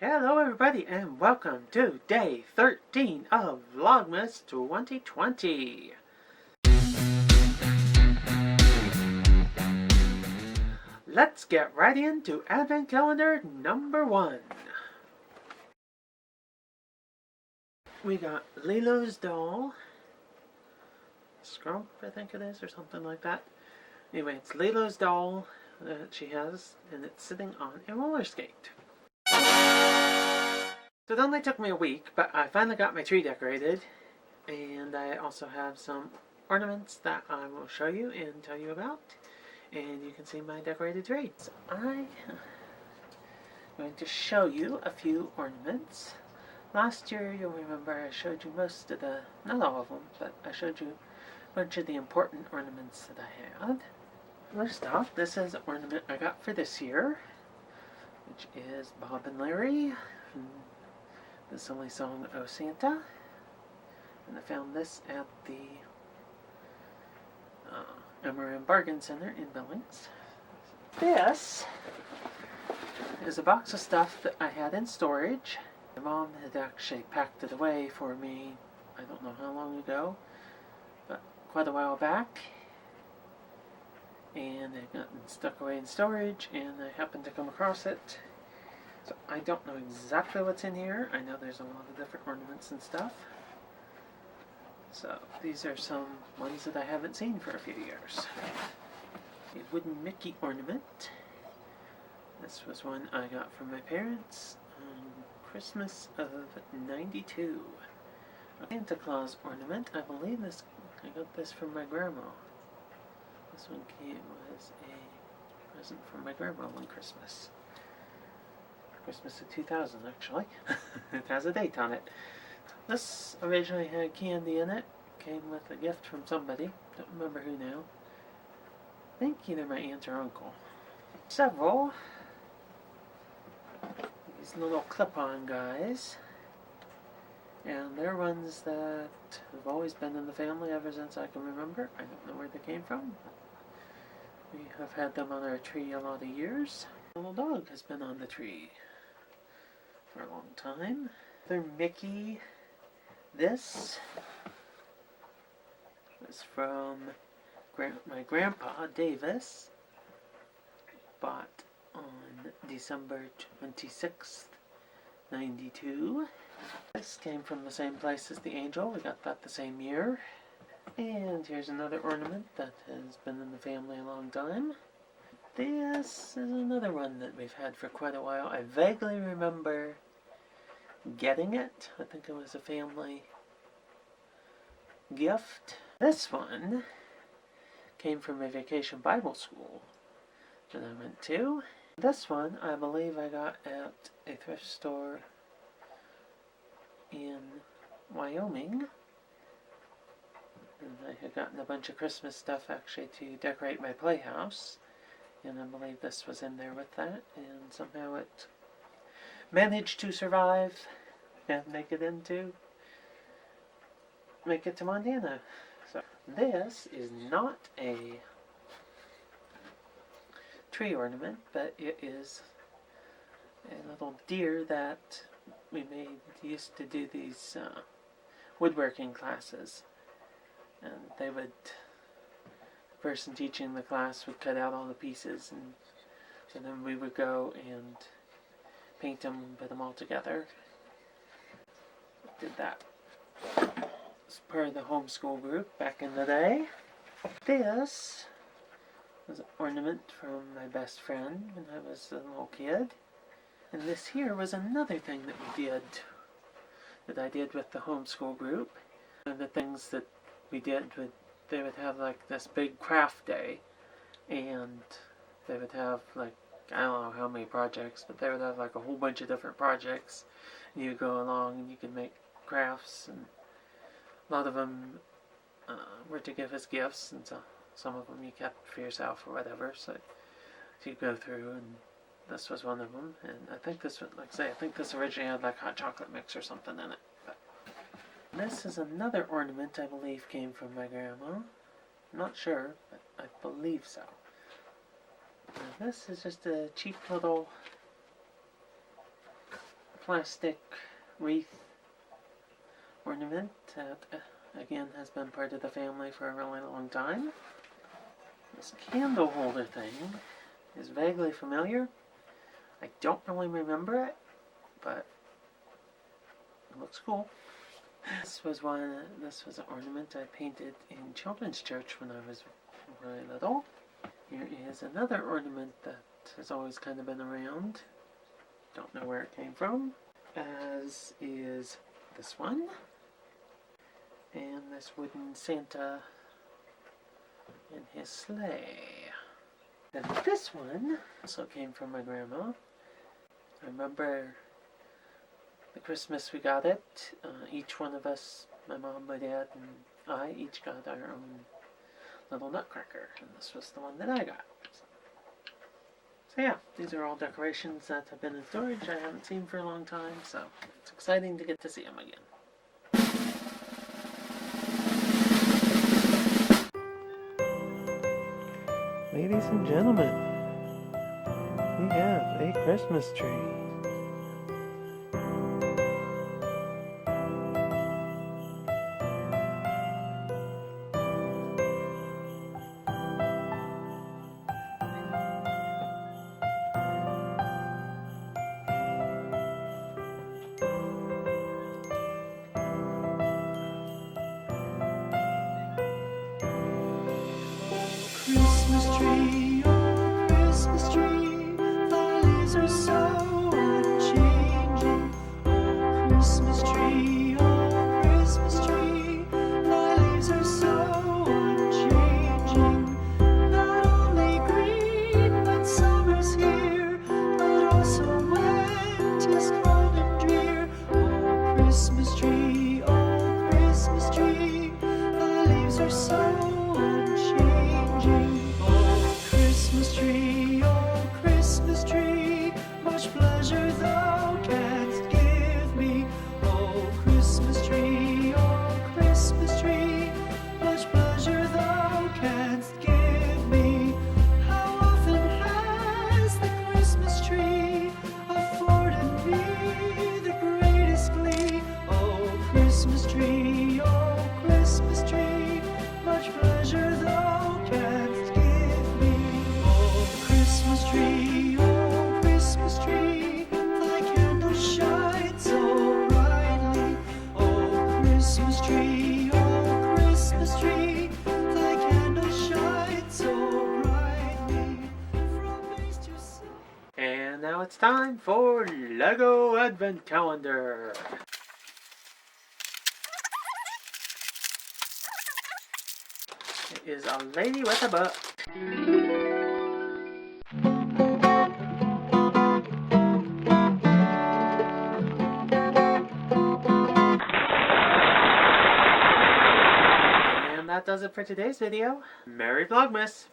Hello everybody and welcome to day 13 of VLOGMAS 2020. Let's get right into Advent Calendar number 1. We got Lilo's doll. Scrump, I think it is, or something like that. Anyway, it's Lilo's doll that she has, and it's sitting on a roller skate. So it only took me a week, but I finally got my tree decorated, and I also have some ornaments that I will show you and tell you about, and you can see my decorated tree. So I'm going to show you a few ornaments. Last year, you'll remember I showed you most of the, not all of them, but I showed you a bunch of the important ornaments that I had. First off, this is an ornament I got for this year, which is Bob and Larry from the silly song "Oh Santa," and I found this at the Emerald Bargain Center in Billings. This is a box of stuff that I had in storage. My mom had actually packed it away for me, I don't know how long ago, but quite a while back. And it got stuck away in storage, and I happened to come across it. So I don't know exactly what's in here. I know there's a lot of different ornaments and stuff. So these are some ones that I haven't seen for a few years. A wooden Mickey ornament. This was one I got from my parents on Christmas of '92. A Santa Claus ornament. I believe I got this from my grandma. This one was a present from my grandma one Christmas. Christmas of 2000, actually. It has a date on it. This originally had candy in it. Came with a gift from somebody. Don't remember who now. I think either my aunt or uncle. Several. These little clip-on guys. And they're ones that have always been in the family ever since I can remember. I don't know where they came from. We have had them on our tree a lot of years. The little dog has been on the tree for a long time. Another Mickey. This was from my grandpa, Davis. Bought on December 26th, '92. This came from the same place as the angel. We got that the same year. And here's another ornament that has been in the family a long time. This is another one that we've had for quite a while. I vaguely remember getting it. I think it was a family gift. This one came from a vacation Bible school that I went to. This one I believe I got at a thrift store in Wyoming. And I had gotten a bunch of Christmas stuff actually to decorate my playhouse. And I believe this was in there with that. And somehow it managed to survive and make it to Montana. So this is not a tree ornament, but it is a little deer that we used to do these woodworking classes. And the person teaching the class would cut out all the pieces, and so then we would go and paint them, put them all together. Did that as part of the homeschool group back in the day. This was an ornament from my best friend when I was a little kid. And this here was another thing that I did with the homeschool group. And the things that we did, they would have like this big craft day, and they would have like, I don't know how many projects, but they would have like a whole bunch of different projects, and you go along and you could make crafts, and a lot of them were to give as gifts, and so some of them you kept for yourself or whatever, so you go through, and this was one of them. And I think this one, like I say, I think this originally had like hot chocolate mix or something in it. But this is another ornament I believe came from my grandma. I'm not sure, but I believe so. And this is just a cheap little plastic wreath ornament that, again, has been part of the family for a really long time. This candle holder thing is vaguely familiar. I don't really remember it, but it looks cool. This was an ornament I painted in children's church when I was really little. Here is another ornament that has always kind of been around. Don't know where it came from. As is this one. And this wooden Santa in his sleigh. And this one also came from my grandma. I remember the Christmas we got it. Each one of us, my mom, my dad, and I, each got our own little nutcracker. And this was the one that I got. So yeah, these are all decorations that have been in storage I haven't seen for a long time. So it's exciting to get to see them again. Ladies and gentlemen, we have a Christmas tree. Christmas tree, oh Christmas tree, thy leaves are so unchanging. Oh Christmas tree, thy leaves are so unchanging. Not only green when summer's here, but also when 'tis cold and drear. Oh Christmas tree, thy leaves are so unchanging. Oh Christmas tree, much pleasure thou canst give me. Oh Christmas tree, much pleasure thou canst give me. How often has the Christmas tree afforded me the greatest glee? Oh Christmas tree, much pleasure thou canst give me. Oh Christmas tree, thy candles shine so brightly. Oh Christmas tree, thy candles shine so brightly. From base to side. And now it's time for Lego Advent Calendar. It is a lady with a book. And that does it for today's video. Merry Vlogmas!